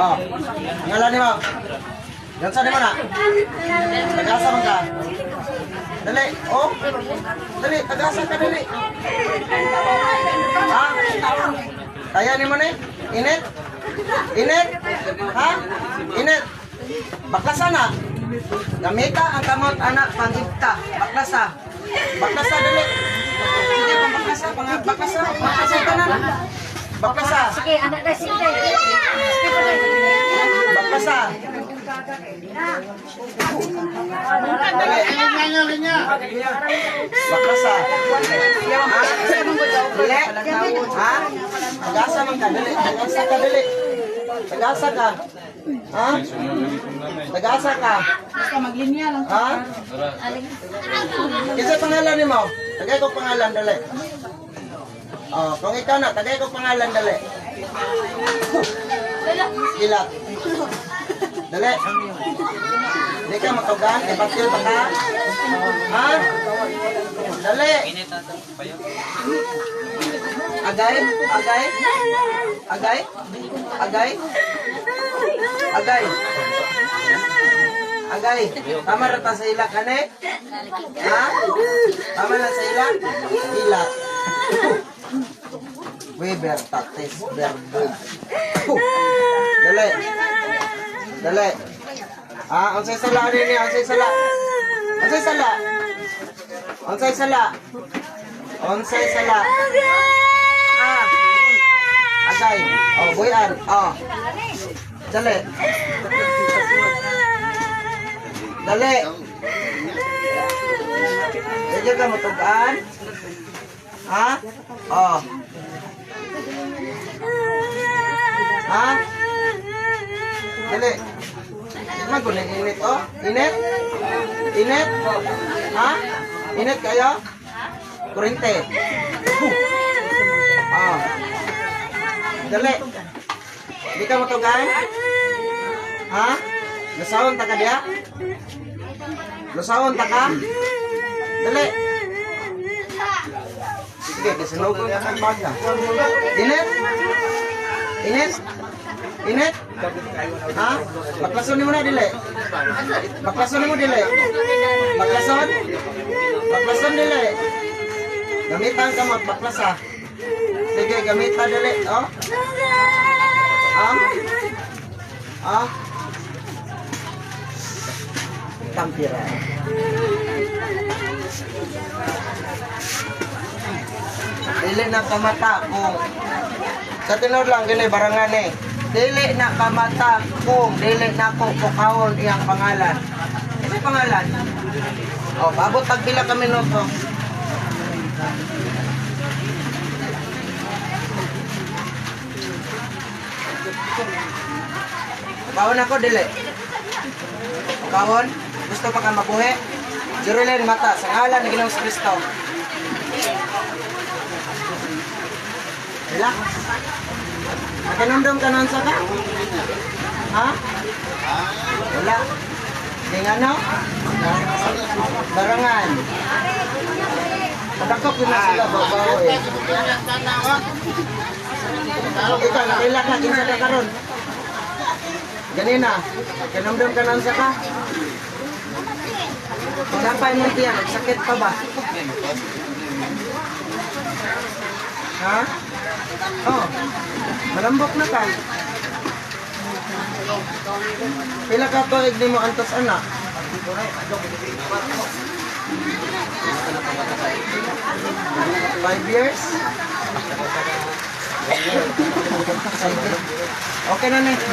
Oh. Ngalan ni mo. Yan sa ni mo na. Tagasa man ka. Dali. Oh. Dali, tagasa ka dali. Ha? Kaya ni mo ni? Init? Init? Ha? Init? Baklasa na. Gamita ang kamot anak pangibta. Baklasa. Baklasa dali. Sige, baklasa, baklasa. Baklasa ka na. Baklasa. Sige, anak na sige. Baklasa. Dali. Baklasa. Ha? Dali. Ha? Tagasa man ka, dali. Tagasa ka, dali. Tagasa ka. Ha? Tagasa ka. Basta maglinya lang. Ha? Isa pangalan ni mo. Tagay ko pangalan, dali. Oh, kung ikaw na, tagay ko pangalan, dali. Ilat. Dali. Hindi ka matugan, ibatil pa ka. Ha? Dali. Agay? Agay? Agay? Agay? Agay? Agay? Tama rata sa ila ka, ne? Ha? Tama na sa ila? Ila. Weber, tatis, berbog. Dali. Dali. Ah, unsay sala ni, unsay sala. Unsay sala. Unsay sala. Unsay sala. Ah. Agay. Oh, buyan. Oh. Dali. Dali. Diyan ka matugaan. Ha? Oh. Ha? Dali. Magunin init, oh. Init? Init? Ha? Init kayo? Kurente. Oh. Dali. Di ka matugan? Ha? Lusawon ta ka diya? Lusawon ta ka? Dali. Sige, kasinugon ka ng baga. Init? Init? Init? Ha? Baklason mo na, dili. Baklason mo, dili. Baklason? Baklason, dili. Gamitan ka mo, baklasa. Sige, gamitan, dili. Oh? Ah? Tampira. Dili na kamata kung sa tinod lang gini barangan eh. Dili na kamata kung dili na ko pukawon iyang pangalan. Ano pangalan? Oh, paabot pag pila ka minuto. Pukawon ako dili. Pukawon? Gusto pa ka mabuhi? Jerusalem mata sa ngalan ni Ginoong Kristo. Relax. Nakinundom ka nun sa ka? Ha? Wala. Hindi nga no? Barangan. Patakok yun na sila babaw eh. Ikaw, nakilak na din sa ka karon. Ganina. Kinundom ka nun sa ka? Dapat mo tiyan, nagsakit pa ba? Ha? Oh, malambok na ka. Pila ka to igdi mo antos anak? 5 years? Okay na, next.